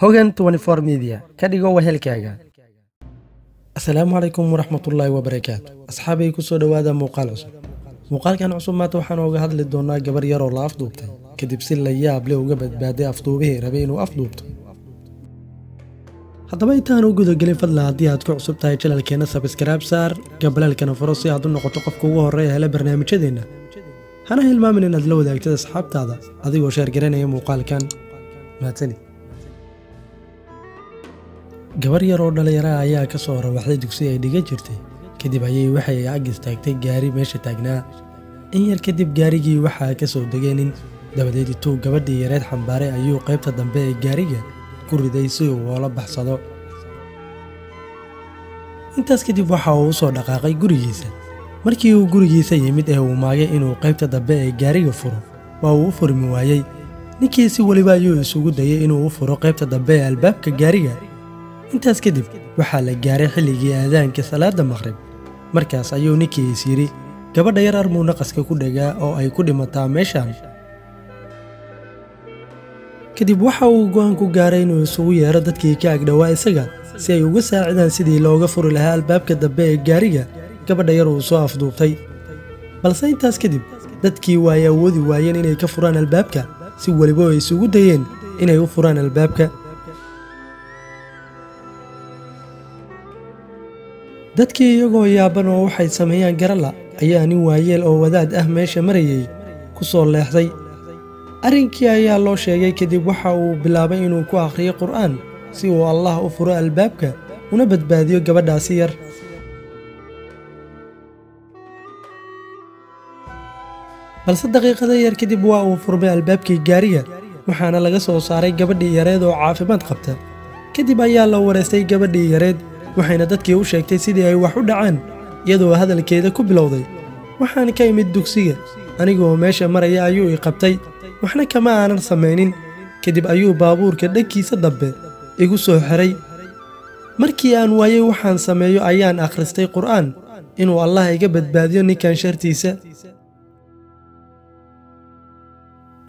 Hogan 24 Media kadigo wehelkaaga. Assalaamu calaykum waraxmatullaahi wabarakaatu. Asxaabay ku soo dhawaada muuqaal cusub. Muuqaalkan cusub maanta waxaan uga hadli doonaa gabar yar oo la afduubtay kadib si la yaab leh uga badbaaday afduubihii rabay inuu afduubto. haddaba intaan u guda gelin fadlan haddii aad ku cusub tahay channelkeena subscribe saar gabalaalkana furo si aad u noqoto qofka ugu horeeya hela barnaamijyadeena. hana hilmaamin inaad la wadaagtid asxaabtaada adigoo sheer garanaya muuqaalkan. mahadsanid. gabar yar oo dhalinyaro ayaa ka soo rawaxday dugsi ay dhiga jirtay kadib ayay waxay ag istaagtay gaari meesha taagnaa. in yar kadib gaarigii waxaa ka soo degay nin dabadeed intuu gabadhii yareed xambaaray ayuu qaybta dambe ee gaariga ku riday si uu ula baxsado. intaas kadib waxa uu u soo dhaqaaqay gurigiisa. markii uu gurigiisa yimid ee uu maagay inuu qaybta dambe ee gaariga furo waa uu u furmi waayey. ninkii si waliba ayuu isugu dayay inuu u furo qaybta dambe ee albaabka gaariga. intaas kadib waxaa la gaaray xilligii aadaanka salaada maqrib. markaas ayuu ninkii is yiri gabadha yar armuu naqaska ku dhagaa oo ay ku dhimataa meeshaan. kadib waxa uu go'aan ku gaaray inuu isugu yeero dadkii ka agdhawaa isaga si ay uga saacidaan sidii looga furi lahaa albaabka dambe ee gaariga gabadha yar uu soo afduubtay. balse intaas kadib dadkii way awoodi waayeen inay ka furaan albaabka si waliba ay isugu dayeen inay u furaan albaabka. dadkii iyagoo yaaban oo waxay sameeyaan garala ayaa nin waayeel oo wadaad ah meesha marayay ku soo leexday. arrinkii ayaa loo sheegay kadib waxa uu bilaabay inuu ku akhriyo qur'aan si uu Allah u furo albaabka una badbaadiyo gabadhaasi yar. balse daqiiqada yar kadib waa uu furmay albaabkii gaariga waxaana laga soo saaray gabadhii yareed oo caafimaad qabta. kadib ayaa la wareystay gabadhii yareed waxayna dadkii u sheegtay sidii ay wax u dhacaan iyadoo hadalkeeda ku bilowday. waxaan ka imid dugsiga anigoo meesha maraya ayuu i qabtay waxna kama aanan samaynin. kadib ayuu baabuurka dhagkiisa dambe igu soo xiray. markii aan waayey waxaan sameeyo ayaan akhristay qur'aan inuu Allah iga badbaadiyo ninkan shartiisa.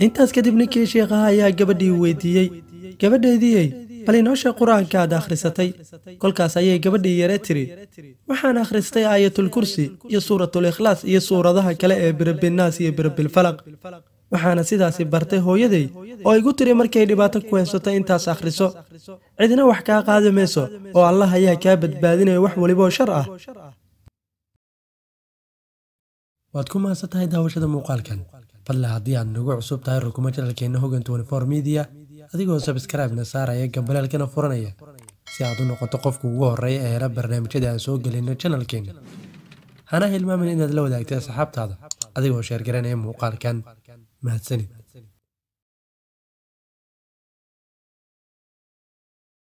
intaas kadib ninkii sheekhaha ayaa gabadhii weydiiyey gabadheedii bal inoo sheeg qur'aanka aad akhrisatay. kolkaas ayay gabadhii yare tiri waxaan akhristay aayatul kursi iyo suuratul ikhlaas iyo suuradaha kale ee birabbinaas iyo birabbilfalaq. waxaana sidaasi bartay hooyaday oo igu tiri markay dhibaato ku haysato intaas akhriso cidina wax kaa qaadi mayso oo Allah ayaa kaa badbaadinaya wax waliba oo shar ah. waad ku mahadsantahay daawashada muuqaalkan. fadlan haddii aad nagu cusub tahay rukuma channelkeena Hogan 24 Media adigoo subscribe na saaraya gabalaalkana furanaya si aad u noqoto qofka ugu horeeya ee hela barnaamijyada aan soo gelino channelkeena. hana hilmaamin inaad la wadaagtay asxaabtaada adigoo sheer garanaya muuqaalkan. mahadsanid.